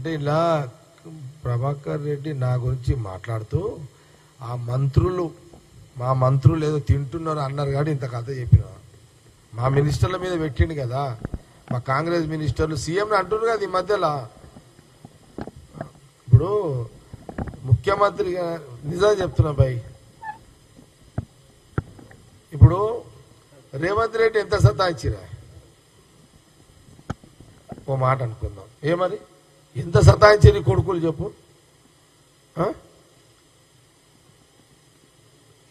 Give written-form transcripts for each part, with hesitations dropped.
అంటే ఇలా ప్రభాకర్ రెడ్డి నా గురించి మాట్లాడుతూ ఆ మంత్రులు మా మంత్రులు ఏదో తింటున్నారు అన్నారు కానీ ఇంత కథ చెప్పిన మా మినిస్టర్ల మీద పెట్టిండు కదా, మా కాంగ్రెస్ మినిస్టర్లు సీఎంని అంటున్నారు కదా ఈ మధ్యలో. ఇప్పుడు ముఖ్యమంత్రిగా నిజంగా చెప్తున్నా భయ్, ఇప్పుడు రేవంత్ రెడ్డి ఎంత సతాయించిరా ఓ మాట అనుకుందాం, ఏమని ఎంత సతాయించి కొడుకులు చెప్పు.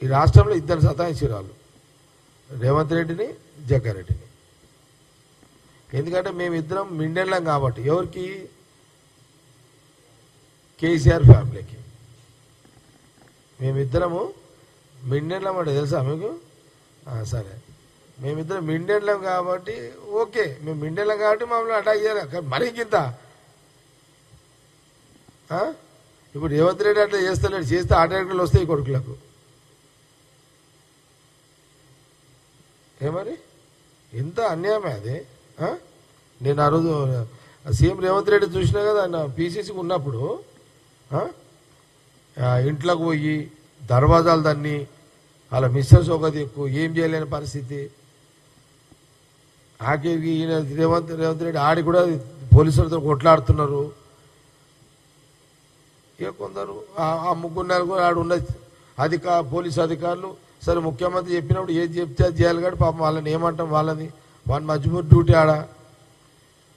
ఈ రాష్ట్రంలో ఇద్దరు సతాయించిరాళ్ళు, రేవంత్ రెడ్డిని జగ్గారెడ్డిని. ఎందుకంటే మేమిద్దరం మిండెళ్ళం కాబట్టి, ఎవరికి కేసీఆర్ ఫ్యామిలీకి మేమిద్దరము మిండెళ్ళం అంటే తెలుసా మీకు? సరే మేమిద్దరం మిండెళ్ళం కాబట్టి ఓకే, మేము మిండెళ్ళం కాబట్టి మమ్మల్ని అటాక్ చేయాలి మరీ కింద. ఇప్పుడు రేవంత్ రెడ్డి అట్లా చేస్తలేడు, చేస్తే అటాకులు వస్తాయి కొడుకులకు. ఏమని ఎంత అన్యాయమే అది. నేను ఆ రోజు సీఎం రేవంత్ రెడ్డి చూసినా కదా ఆయన పీసీసీకి ఉన్నప్పుడు ఇంట్లోకి పోయి దర్వాజాలు దాన్ని అలా మిస్సెస్ ఒక దిక్కు ఏం చేయలేని పరిస్థితి. ఆఖరికి ఈయన రేవంత్ రెడ్డి ఆడి కూడా పోలీసులతో కొట్లాడుతున్నారు. ఇక కొందరు ఆ ముగ్గురు నలుగురు ఆడున్న పోలీసు అధికారులు సరే ముఖ్యమంత్రి చెప్పినప్పుడు ఏది చెప్తే అది చేయాలి కానీ పాపం వాళ్ళని ఏమంటాం, వాళ్ళని మజ్బూర్ డ్యూటీ ఆడ.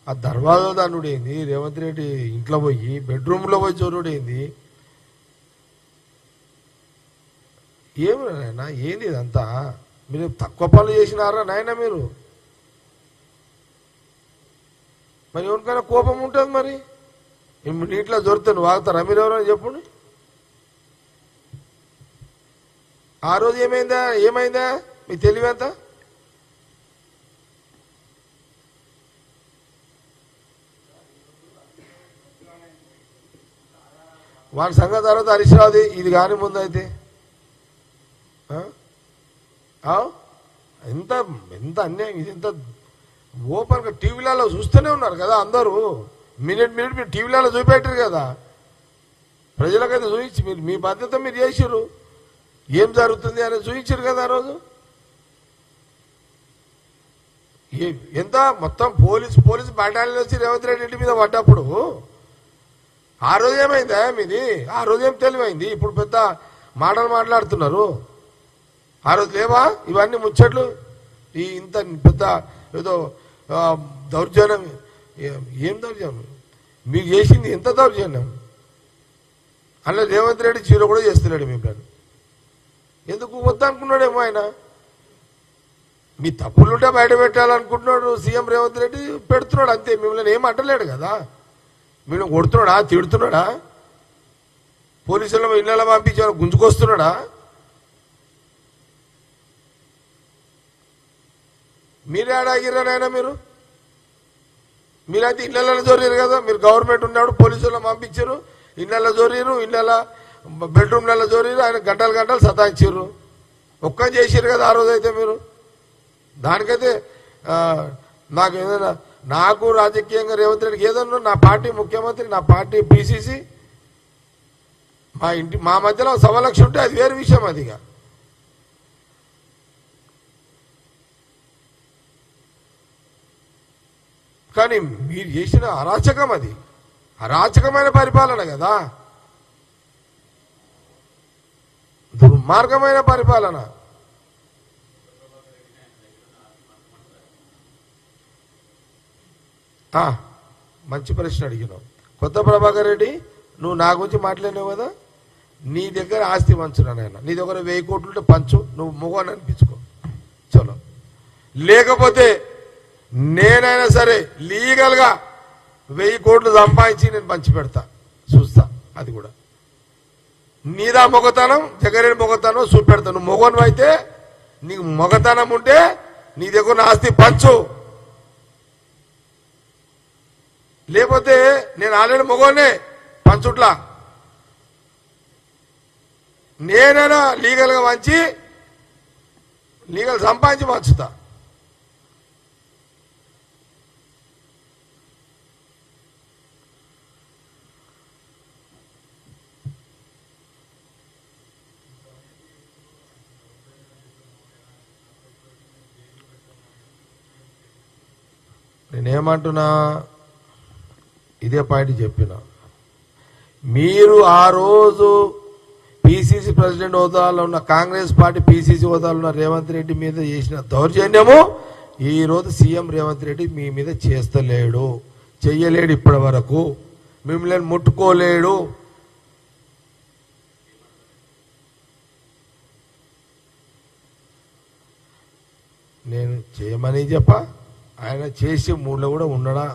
ఆ దర్వాజా దాన్నుడు ఏంది, రేవంత్ రెడ్డి ఇంట్లో పోయి బెడ్రూమ్లో పోయి చోరుడు ఏంది, ఏమన్నా ఏంది ఇదంతా? మీరు తక్కువ పనులు చేసినారా నాయన మీరు? మరి ఎవరికైనా కోపం ఉంటుంది, మరి నీటిలో దొరుకుతాను వాగుతారా మీరు ఎవరైనా చెప్పండి. ఆ రోజు ఏమైందా మీ తెలివేంత? వాడి సంగతి తర్వాత హరీశ్రావుది ఇది కానీ ముందు అయితే ఎంత ఎంత అన్యాయం ఇది. ఎంత ఓపెన్గా టీవీలలో చూస్తూనే ఉన్నారు కదా అందరూ, మినిట్ మీరు టీవీలలో చూపెట్టారు కదా, ప్రజలకైతే చూపించి మీరు మీ బాధ్యత మీరు చేసిర్రు, ఏం జరుగుతుంది అని చూపించారు కదా ఆ రోజు. ఎంత మొత్తం పోలీసు బటాలియన్ వచ్చి రేవంత్ రెడ్డి ఇంటి మీద పడ్డప్పుడు ఆ రోజు ఏమైందా మీది? ఆ రోజు ఏం తెలివైంది? ఇప్పుడు పెద్ద మాటలు మాట్లాడుతున్నారు. ఆ రోజు లేవా ఇవన్నీ ముచ్చట్లు? ఇంత పెద్ద ఏదో దౌర్జన్యం, ఏం దౌర్జన్యం మీకు చేసింది? ఎంత దౌర్జన్యం? అలా రేవంత్ రెడ్డి చీర కూడా చేస్తున్నాడు మిమ్మల్ని. ఎందుకు వద్దనుకున్నాడేమో ఆయన. మీ తప్పులుంటే బయట పెట్టాలనుకుంటున్నాడు సీఎం రేవంత్ రెడ్డి, పెడుతున్నాడు అంతే. మిమ్మల్ని ఏం అంటలేడు కదా, మీరు కొడుతున్నాడా, తిడుతున్నాడా, పోలీసులను ఇళ్ళలో పంపించి గుంజుకొస్తున్నాడా? మీరే ఆడాగిరానైనా మీరైతే ఇళ్ళలో జోరారు కదా. మీరు గవర్నమెంట్ ఉన్నప్పుడు పోలీసులను పంపించారు, ఇళ్ళలో జోరీరు, ఇళ్ళ బెడ్రూమ్లలో జోరీరు, ఆయన గంటలు సతాయించారు. ఒక్క చేసారు కదా ఆ రోజు అయితే మీరు. దానికైతే నాకు ఏదైనా నాకు రాజకీయంగా రేవంత్ రెడ్డికి ఏదన్నా నా పార్టీ ముఖ్యమంత్రి, నా పార్టీ పిసిసి, మా మధ్యలో సమలక్ష ఉంటే అది వేరే విషయం. అదిగా కానీ మీరు చేసిన అరాచకం, అది అరాచకమైన పరిపాలన కదా, దుర్మార్గమైన పరిపాలన. మంచి ప్రశ్న అడిగినావు. కొత్త ప్రభాకర్ రెడ్డి, నువ్వు నా గురించి మాట్లాడినావు కదా, నీ దగ్గర ఆస్తి పంచురా నాయన. నీ దగ్గర 1000 కోట్లుంటే పంచు, నువ్వు మొగని అనిపించుకో చలో. లేకపోతే నేనైనా సరే లీగల్గా 1000 కోట్లు సంపాదించి నేను పంచి పెడతా, చూస్తా. అది కూడా నీదా మొగతనం, జగరెడ్డి మొగతనం చూపెడతా. నువ్వు మొగను అయితే, నీకు మొగతనం ఉంటే నీ దగ్గర ఆస్తి పంచు. లేకపోతే నేను ఆల్రెడీ మొగోనే పంచుట్లా, నేనైనా లీగల్గా పంచి లీగల్ సంపాదించి పంచుతా. నేనేమంటున్నా, ఇదే పాయింట్ చెప్పిన. మీరు ఆ రోజు పిసిసి ప్రెసిడెంట్ హోదాలో ఉన్న కాంగ్రెస్ పార్టీ పిసిసి హోదాలో ఉన్న రేవంత్ రెడ్డి మీద చేసిన దౌర్జన్యము ఈ రోజు సీఎం రేవంత్ రెడ్డి మీ మీద చేస్తలేడు, చెయ్యలేడు. ఇప్పటి వరకు మిమ్మల్ని ముట్టుకోలేడు. నేను చేయమని చెప్ప, ఆయన చేసి మూడులో కూడా ఉండడా